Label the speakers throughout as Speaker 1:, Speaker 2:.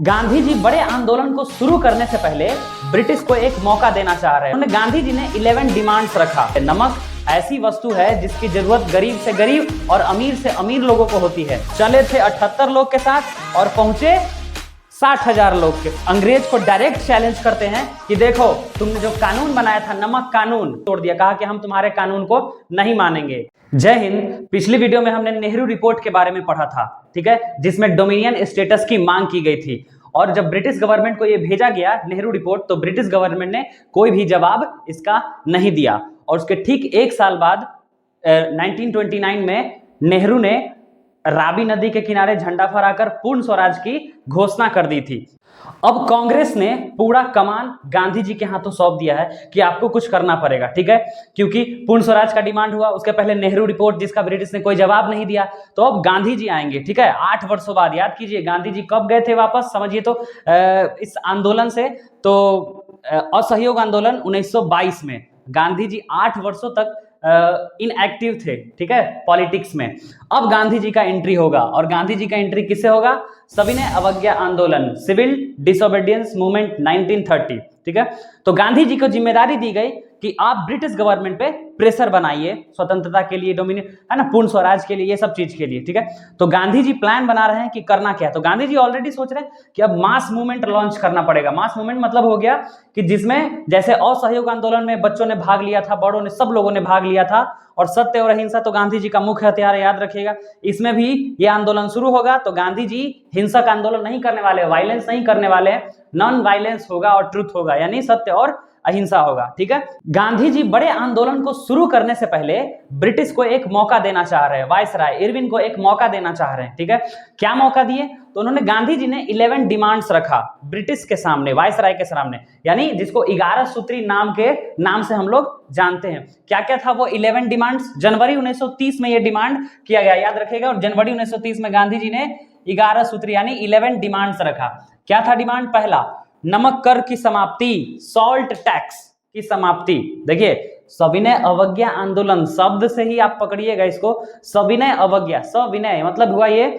Speaker 1: गांधी जी बड़े आंदोलन को शुरू करने से पहले ब्रिटिश को एक मौका देना चाह रहे हैं। उन्होंने गांधी जी ने 11 डिमांड्स रखा। नमक ऐसी वस्तु है जिसकी जरूरत गरीब से गरीब और अमीर से अमीर लोगों को होती है। चले थे 78 लोग के साथ और पहुंचे 60,000 लोग के। अंग्रेज को डायरेक्ट चैलेंज करते हैं कि देखो तुमने जो कानून बनाया था, नमक कानून, तोड़ दिया। कहा कि हम तुम्हारे कानून को नहीं मानेंगे। जय हिंद। पिछली वीडियो में हमने नेहरू रिपोर्ट के बारे में पढ़ा था, ठीक है, जिसमें डोमिनियन स्टेटस की मांग की गई थी। और जब ब्रिटिश गवर्नमेंट को यह भेजा गया नेहरू रिपोर्ट, तो ब्रिटिश गवर्नमेंट ने कोई भी जवाब इसका नहीं दिया। और उसके ठीक एक साल बाद 1929 में नेहरू ने रावी नदी के किनारे झंडा फहराकर पूर्ण स्वराज की घोषणा कर दी थी। अब कांग्रेस ने पूरा कमान गांधी जी के हाथों सौंप दिया है कि आपको कुछ करना पड़ेगा, ठीक है, क्योंकि पूर्ण स्वराज का डिमांड हुआ। उसके पहले नेहरू रिपोर्ट, जिसका ब्रिटिश ने कोई जवाब नहीं दिया। तो अब गांधी जी आएंगे, ठीक है, 8 वर्षों बाद। याद कीजिए गांधी जी कब गए थे वापस, समझिए तो इस आंदोलन से, तो असहयोग आंदोलन 1922 में। गांधी जी 8 वर्षों तक इनएक्टिव थे, ठीक है, पॉलिटिक्स में। अब गांधी जी का एंट्री होगा। और गांधी जी का एंट्री किससे होगा? सविनय अवज्ञा आंदोलन, सिविल डिसोबीडियंस मूवमेंट 1930, ठीक है। तो गांधी जी को जिम्मेदारी दी गई कि आप ब्रिटिश गवर्नमेंट पे प्रेशर बनाइए स्वतंत्रता के लिए, डोमिनियन, है ना, पूर्ण स्वराज के लिए, ये सब चीज के लिए, ठीक है। तो गांधी जी प्लान बना रहे हैं कि करना क्या है। तो गांधी जी ऑलरेडी सोच रहे हैं कि अब मास मूवमेंट लॉन्च करना पड़ेगा। मास मूवमेंट मतलब हो गया कि जिसमें जैसे असहयोग आंदोलन में बच्चों ने भाग लिया था, बड़ों ने, सब लोगों ने भाग लिया था। और सत्य और अहिंसा तो गांधी जी का मुख्य हथियार है, याद रखिएगा। इसमें भी ये आंदोलन शुरू होगा। तो गांधी जी हिंसक आंदोलन नहीं करने वाले, वायलेंस नहीं करने वाले, नॉन वायलेंस होगा और ट्रुथ होगा, यानी सत्य और अहिंसा होगा, ठीक है। गांधी जी बड़े आंदोलन को शुरू करने से पहले ब्रिटिश को एक मौका देना चाह रहे हैं। वायसराय इरविन को एक मौका देना चाह रहे हैं, ठीक है। क्या मौका दिए? तो उन्होंने, गांधी जी ने 11 डिमांड्स रखा ब्रिटिश के सामने, वायसराय के सामने, यानी जिसको 11 सूत्री नाम से हम लोग जानते हैं। क्या क्या था वो 11 डिमांड्स? जनवरी 1930 में ये डिमांड किया गया, याद रखिएगा। और जनवरी 1930 में गांधी जी ने 11 सूत्री यानी 11 डिमांड्स रखा। क्या था डिमांड? पहला, नमक कर की समाप्ति, सॉल्ट टैक्स की समाप्ति। देखिए, सविनय अवज्ञा आंदोलन शब्द से ही आप पकड़िएगा इसको। सविनय अवज्ञा, सविनय मतलब हुआ ये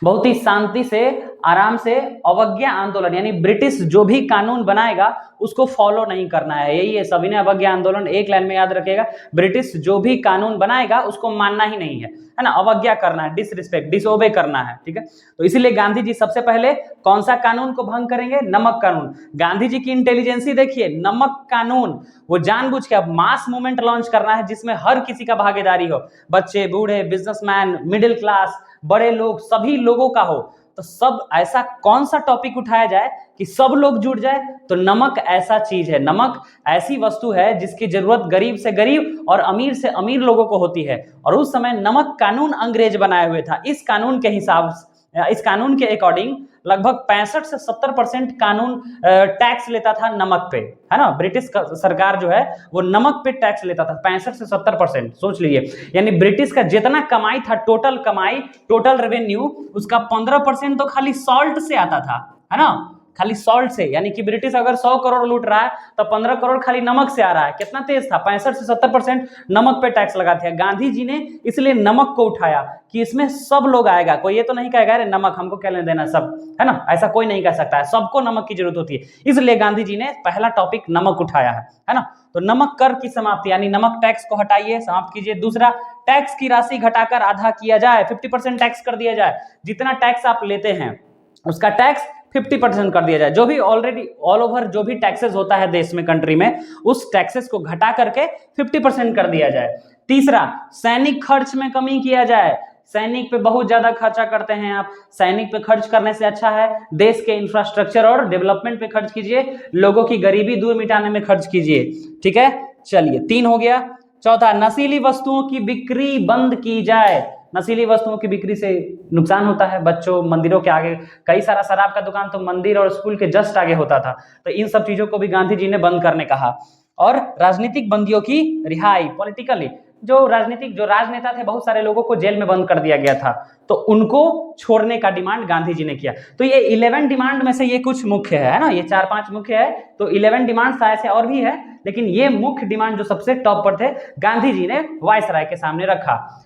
Speaker 1: बहुत ही शांति से, आराम से, अवज्ञा आंदोलन यानी ब्रिटिश जो भी कानून बनाएगा उसको फॉलो नहीं करना है। यही है सविनय अवज्ञा आंदोलन। एक लाइन में याद रखिएगा, ब्रिटिश जो भी कानून बनाएगा उसको मानना ही नहीं है ना, अवज्ञा करना है, डिसरिस्पेक्ट, डिसओबे करना है, ठीक है। तो इसीलिए गांधी जी सबसे पहले कौन सा कानून को भंग करेंगे? नमक कानून। गांधी जी की इंटेलिजेंसी देखिए, नमक कानून, वो जानबूझ के अब मास मूवमेंट लॉन्च करना है जिसमें हर किसी का भागीदारी हो, बच्चे, बूढ़े, बिजनेसमैन, मिडिल क्लास, बड़े लोग, सभी लोगों का हो। तो सब ऐसा कौन सा टॉपिक उठाया जाए कि सब लोग जुड़ जाए? तो नमक ऐसा चीज है, नमक ऐसी वस्तु है जिसकी जरूरत गरीब से गरीब और अमीर से अमीर लोगों को होती है। और उस समय नमक कानून अंग्रेज बनाए हुए था। इस कानून के हिसाब, इस कानून के अकॉर्डिंग लगभग 65 से 70% कानून टैक्स लेता था नमक पे, है ना। ब्रिटिश सरकार जो है वो नमक पे टैक्स लेता था 65 से 70%, सोच लीजिए। यानी ब्रिटिश का जितना कमाई था, टोटल कमाई, टोटल रेवेन्यू, उसका 15% तो खाली सॉल्ट से आता था, है ना, खाली सॉल्ट से। यानी कि ब्रिटिश अगर 100 करोड़ लूट रहा है तो 15 करोड़ खाली नमक से आ रहा है। कितना तेज था? 65 से 70% नमक पे टैक्स लगा दिया। गांधी जी ने इसलिए नमक को उठाया कि इसमें सब लोग आएगा। कोई ये तो नहीं कहेगा अरे नमक हमको क्या लेना देना, सब, है ना, ऐसा कोई नहीं कह सकता है। सबको नमक की जरूरत होती है, इसलिए गांधी जी ने पहला टॉपिक नमक उठाया है ना। तो नमक कर की समाप्ति यानी नमक टैक्स को हटाइए, समाप्त कीजिए। दूसरा, टैक्स की राशि घटाकर आधा किया जाए, 50% टैक्स कर दिया जाए। जितना टैक्स आप लेते हैं उसका टैक्स 50% कर दिया जाए। जो भी ऑलरेडी ऑल ओवर जो भी टैक्सेस होता है देश में, कंट्री में, उस टैक्सेस को घटा करके 50% कर दिया जाए। तीसरा, सैनिक खर्च में कमी किया जाए। सैनिक पे बहुत ज्यादा खर्चा करते हैं आप, सैनिक पे खर्च करने से अच्छा है देश के इंफ्रास्ट्रक्चर और डेवलपमेंट पे खर्च कीजिए, लोगों की गरीबी दूर मिटाने में खर्च कीजिए, ठीक है। चलिए, 3 हो गया। चौथा, नशीली वस्तुओं की बिक्री बंद की जाए। नशीली वस्तुओं की बिक्री से नुकसान होता है। बच्चों, मंदिरों के आगे कई सारा शराब का दुकान तो मंदिर और स्कूल के जस्ट आगे होता था। तो इन सब चीजों को भी गांधी जी ने बंद करने कहा। और राजनीतिक बंदियों की रिहाई, पॉलिटिकली जो राजनेता थे, बहुत सारे लोगों को जेल में बंद कर दिया गया था, तो उनको छोड़ने का डिमांड गांधी जी ने किया। तो ये 11 डिमांड में से ये कुछ मुख्य है ना, ये 4-5 मुख्य है। तो 11 डिमांड शायद से और भी है, लेकिन ये मुख्य डिमांड जो सबसे टॉप पर थे, गांधी जी ने वायसराय के सामने रखा।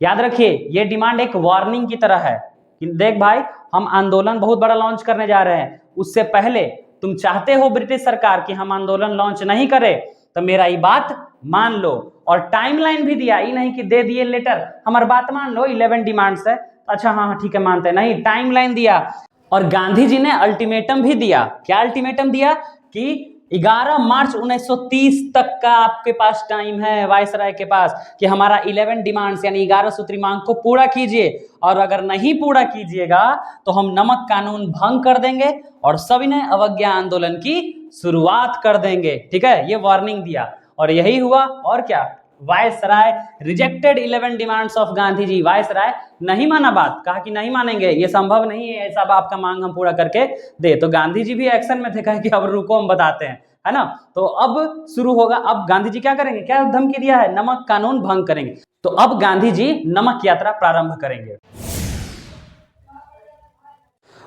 Speaker 1: याद रखिए, ये डिमांड एक वार्निंग की तरह है कि देख भाई, हम आंदोलन बहुत बड़ा लॉन्च करने जा रहे हैं, उससे पहले तुम चाहते हो ब्रिटिश सरकार कि हम आंदोलन लॉन्च नहीं करें, तो मेरा ये बात मान लो। और टाइमलाइन भी दिया, ये नहीं कि दे दिए लेटर, हमारी बात मान लो 11 डिमांड्स है, अच्छा हाँ ठीक है मानते हैं, नहीं, टाइमलाइन दिया। और गांधी जी ने अल्टीमेटम भी दिया। क्या अल्टीमेटम दिया कि 11 मार्च 1930 तक का आपके पास टाइम है वायसराय के पास कि हमारा 11 डिमांड्स यानी 11 सूत्री मांग को पूरा कीजिए, और अगर नहीं पूरा कीजिएगा तो हम नमक कानून भंग कर देंगे और सविनय अवज्ञा आंदोलन की शुरुआत कर देंगे। ठीक है, ये वार्निंग दिया और यही हुआ। और क्या, viceroy rejected 11 demands of Gandhi ji. Viceroy नहीं माना बात, कहा कि नहीं मानेंगे, ये संभव नहीं है ऐसा आपका मांग हम पूरा करके दे। तो गांधी जी भी एक्शन में थे, कहा कि अब रुको हम बताते हैं, है ना। तो अब शुरू होगा, अब गांधी जी क्या करेंगे, क्या धमकी दिया है, नमक कानून भंग करेंगे। तो अब गांधी जी नमक यात्रा प्रारंभ करेंगे।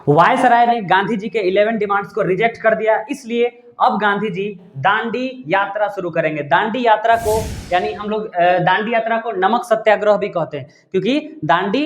Speaker 1: वायसराय ने गांधी जी के 11 डिमांड्स को रिजेक्ट कर दिया, इसलिए अब गांधी जी दांडी यात्रा शुरू करेंगे। दांडी यात्रा को यानी हम लोग दांडी यात्रा को नमक सत्याग्रह भी कहते हैं, क्योंकि दांडी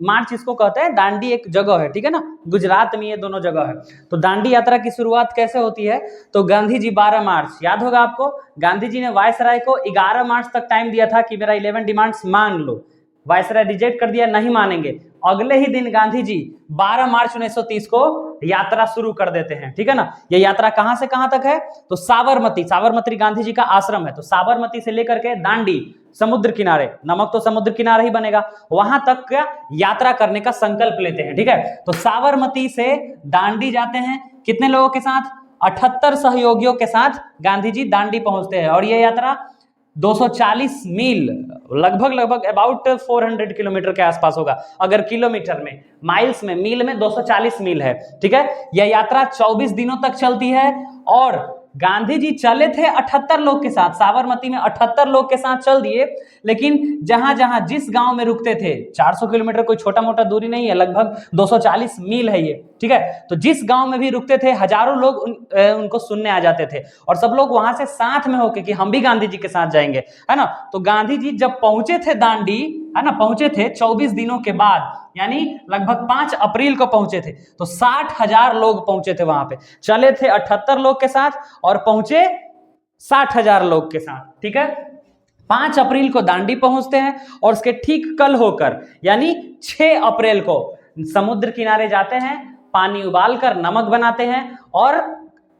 Speaker 1: मार्च इसको कहते हैं। दांडी एक जगह है, ठीक है ना, गुजरात में ये दोनों जगह है। तो दांडी यात्रा की शुरुआत कैसे होती है, तो गांधी जी 12 मार्च, याद होगा आपको, गांधी जी ने वायसराय को 11 मार्च तक टाइम दिया था कि मेरा 11 डिमांड्स मान लो। वायसराय रिजेक्ट कर दिया, नहीं मानेंगे। अगले ही दिन गांधी जी 12 मार्च 1930 को यात्रा शुरू कर देते हैं। ठीक है ना, ये यात्रा कहां से कहां तक है, तो साबरमती, साबरमती गांधी जी का आश्रम है, तो साबरमती से लेकर के दांडी समुद्र किनारे, नमक तो समुद्र किनारे ही बनेगा, वहां तक का यात्रा करने का संकल्प लेते हैं। ठीक है, तो साबरमती से दांडी जाते हैं, कितने लोगों के साथ, 78 सहयोगियों के साथ गांधी जी दांडी पहुंचते हैं। और ये यात्रा 240 मील, लगभग अबाउट 400 किलोमीटर के आसपास होगा, अगर किलोमीटर में, माइल्स में, मील में 240 मील है। ठीक है, यह यात्रा 24 दिनों तक चलती है। और गांधी जी चले थे 78 लोग के साथ, साबरमती में 78 लोग के साथ चल दिए, लेकिन जहां जहां जिस गांव में रुकते थे, 400 किलोमीटर कोई छोटा मोटा दूरी नहीं है, लगभग 240 मील है ये। ठीक है, तो जिस गांव में भी रुकते थे हजारों लोग उनको सुनने आ जाते थे, और सब लोग वहां से साथ में होके कि हम भी गांधी जी के साथ जाएंगे, है ना। तो गांधी जी जब पहुंचे थे दांडी, है ना, पहुंचे थे 24 दिनों के बाद, यानी लगभग 5 अप्रैल को पहुंचे थे, तो 60,000 लोग पहुंचे थे वहां पे। चले थे 78 लोग के साथ और पहुंचे 60,000 लोग के साथ। ठीक है, 5 अप्रैल को दांडी पहुंचते हैं और उसके ठीक कल होकर यानी 6 अप्रैल को समुद्र किनारे जाते हैं, पानी उबालकर नमक बनाते हैं और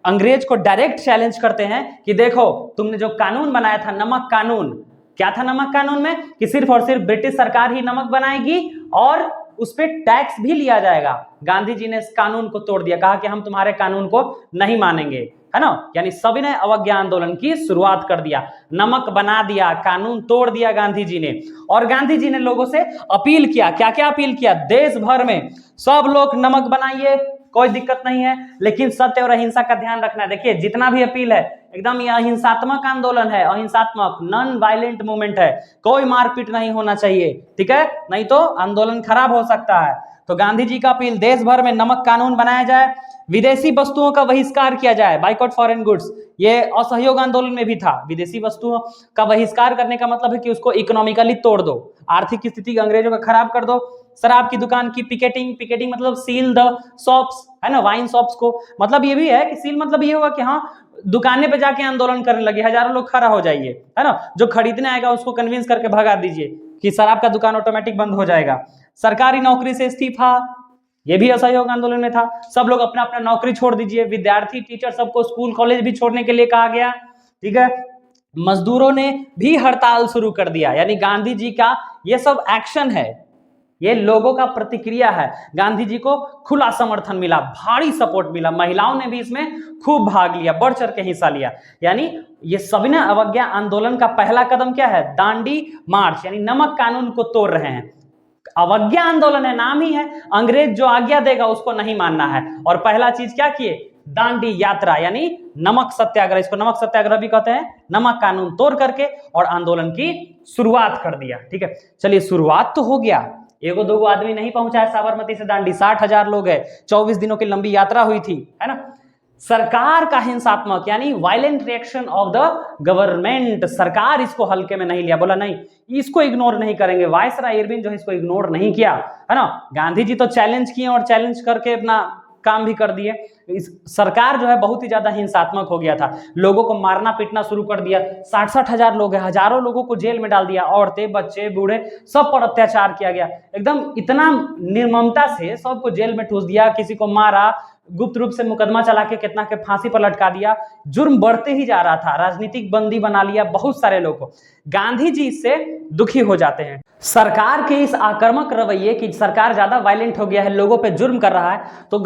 Speaker 1: अंग्रेज को डायरेक्ट चैलेंज करते हैं कि देखो तुमने जो कानून बनाया था नमक कानून, क्या था नमक कानून में, कि सिर्फ और सिर्फ ब्रिटिश सरकार ही नमक बनाएगी और उस पर टैक्स भी लिया जाएगा। गांधी जी ने इस कानून को तोड़ दिया, कहा कि हम तुम्हारे कानून को नहीं मानेंगे, है ना, यानी सविनय अवज्ञा आंदोलन की शुरुआत कर दिया, नमक बना दिया, कानून तोड़ दिया गांधी जी ने। और गांधी जी ने लोगों से अपील किया, क्या क्या अपील किया, देश भर में सब लोग नमक बनाइए, कोई दिक्कत नहीं है, लेकिन सत्य और अहिंसा का ध्यान रखना है। देखिए जितना भी अपील है एकदम ये अहिंसात्मक आंदोलन है, अहिंसात्मक नॉन वायलेंट मूवमेंट है, कोई मारपीट नहीं होना चाहिए। ठीक है, नहीं तो आंदोलन खराब हो सकता है। तो गांधी जी का अपील, देश भर में नमक कानून बनाया जाए, विदेशी वस्तुओं का बहिष्कार किया जाए, बाइकआउट फॉरेन गुड्स, ये असहयोग आंदोलन में भी था। विदेशी वस्तुओं का बहिष्कार करने का मतलब है कि उसको इकोनॉमिकली तोड़ दो, आर्थिक स्थिति अंग्रेजों का खराब कर दो। शराब की दुकान की पिकेटिंग, पिकेटिंग मतलब सील द शॉप्स, है ना, वाइन शॉप्स को, मतलब ये भी है कि सील मतलब ये हुआ कि हाँ दुकाने पे जाके आंदोलन करने लगे, हजारों लोग खड़ा हो जाइए, है ना, जो खरीदने आएगा उसको कन्विंस करके भगा दीजिए कि शराब का दुकान ऑटोमेटिक बंद हो जाएगा। सरकारी नौकरी से इस्तीफा, ये भी असहयोग आंदोलन में था, सब लोग अपना अपना नौकरी छोड़ दीजिए, विद्यार्थी टीचर सबको स्कूल कॉलेज भी छोड़ने के लिए कहा गया। ठीक है, मजदूरों ने भी हड़ताल शुरू कर दिया, यानी गांधी जी का ये सब एक्शन है, ये लोगों का प्रतिक्रिया है। गांधी जी को खुला समर्थन मिला, भारी सपोर्ट मिला, महिलाओं ने भी इसमें खूब भाग लिया, बढ़ चढ़ के हिस्सा लिया। यानी ये सविनय अवज्ञा आंदोलन का पहला कदम क्या है, दांडी मार्च, यानी नमक कानून को तोड़ रहे हैं। अवज्ञा आंदोलन है, नाम ही है, अंग्रेज जो आज्ञा देगा उसको नहीं मानना है। और पहला चीज क्या किए, दांडी यात्रा यानी नमक सत्याग्रह, इसको नमक सत्याग्रह भी कहते हैं, नमक कानून तोड़ करके और आंदोलन की शुरुआत कर दिया। ठीक है, चलिए शुरुआत तो हो गया, एगो दो आदमी नहीं पहुंचा है साबरमती से दांडी, 60,000 लोग है, 24 दिनों की लंबी यात्रा हुई थी, है ना। सरकार का हिंसात्मक यानी violent reaction of the government, सरकार इसको हल्के में नहीं लिया, बोला नहीं इसको इग्नोर नहीं करेंगे। वायसराय इरविन जो है इसको इग्नोर नहीं किया, है ना। गांधी जी तो चैलेंज किए और चैलेंज करके अपना काम भी कर दिए। इस सरकार जो है बहुत ही ज्यादा हिंसात्मक हो गया था, लोगों को मारना पीटना शुरू कर दिया। 60-60 हजार लोग हैं, हजारों लोगों को जेल में डाल दिया, औरतें बच्चे बूढ़े सब पर अत्याचार किया गया, एकदम इतना निर्ममता से सबको जेल में ठूस दिया, किसी को मारा, गुप्त रूप से मुकदमा चला के कितना के फांसी पर लटका दिया। जुर्म बढ़ते ही जा रहा था, राजनीतिक बंदी बना लिया बहुत सारे लोगों को। गांधी जी इससे दुखी हो जाते हैं। सरकार के इस आक्रामक रवैये की, सरकार ज्यादा वायलेंट हो गया है, लोगों पे जुर्म कर रहा है, तो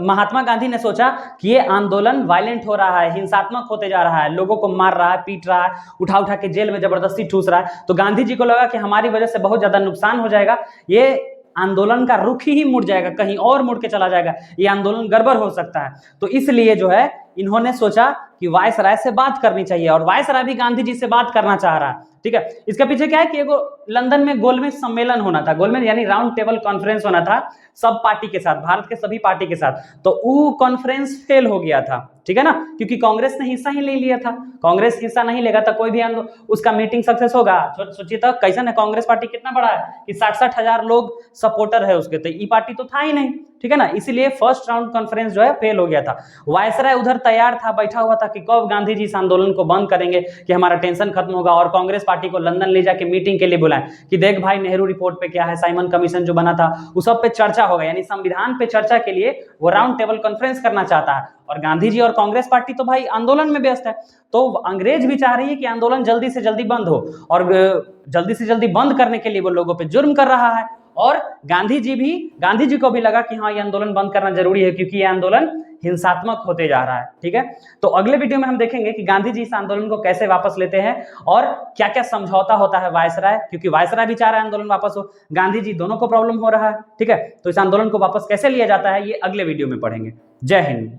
Speaker 1: महात्मा गांधी ने सोचा कि ये आंदोलन वायलेंट हो रहा है, हिंसात्मक होते जा रहा है, लोगों को मार रहा है, पीट रहा है, उठा उठा के जेल में जबरदस्ती ठूस रहा है। तो गांधी जी को लगा कि हमारी वजह से बहुत ज्यादा नुकसान हो जाएगा, ये आंदोलन का रुख ही मुड़ जाएगा, कहीं और मुड़ के चला जाएगा, ये आंदोलन गड़बड़ हो सकता है। तो इसलिए जो है इन्होंने सोचा कि वायसराय से बात करनी चाहिए, और वायसराय भी गांधी जी से बात करना चाह रहा है, ठीक है। इसके पीछे क्या है कि एगो लंदन में गोलमेज सम्मेलन होना था, गोलमेज यानी राउंड टेबल कॉन्फ्रेंस होना था सब पार्टी के साथ, भारत के सभी पार्टी के साथ। तो वो कॉन्फ्रेंस फेल हो गया था, ठीक है ना, क्योंकि कांग्रेस ने हिस्सा ही नहीं लिया था। कांग्रेस हिस्सा नहीं लेगा तो कोई भी उसका मीटिंग सक्सेस होगा। सोचिए तो कैसा है, कांग्रेस पार्टी कितना बड़ा है कि 60-60 हजार लोग सपोर्टर है उसके, तो ई पार्टी तो था ही नहीं, ठीक है ना। इसीलिए फर्स्ट राउंड कॉन्फ्रेंस जो है फेल हो गया था। वायसराय उधर तैयार था, बैठा हुआ था कि कब गांधी जी इस आंदोलन को बंद करेंगे कि हमारा टेंशन खत्म होगा, और कांग्रेस पार्टी को लंदन ले जाके मीटिंग के लिए बुलाएं कि देख भाई नेहरू रिपोर्ट पे क्या है, साइमन कमीशन जो बना था उस सब पे चर्चा होगा, यानी संविधान पे चर्चा के लिए वो राउंड टेबल कॉन्फ्रेंस करना चाहता है। और गांधी जी और कांग्रेस पार्टी तो भाई आंदोलन में व्यस्त है, तो अंग्रेज भी चाह रही है कि आंदोलन जल्दी से जल्दी बंद हो, और जल्दी से जल्दी बंद करने के लिए वो लोगों पे जुर्म कर रहा है। और गांधी जी को भी लगा कि हाँ ये आंदोलन बंद करना जरूरी है, क्योंकि ये आंदोलन हिंसात्मक होते जा रहा है, ठीक है। तो अगले वीडियो में हम देखेंगे कि गांधी जी इस आंदोलन को कैसे वापस लेते हैं और क्या क्या समझौता होता है वायसराय, क्योंकि वायसराय भी चाह रहा है आंदोलन वापस हो, गांधी जी दोनों को प्रॉब्लम हो रहा है, ठीक है। तो इस आंदोलन को वापस कैसे लिया जाता है ये अगले वीडियो में पढ़ेंगे। जय हिंद।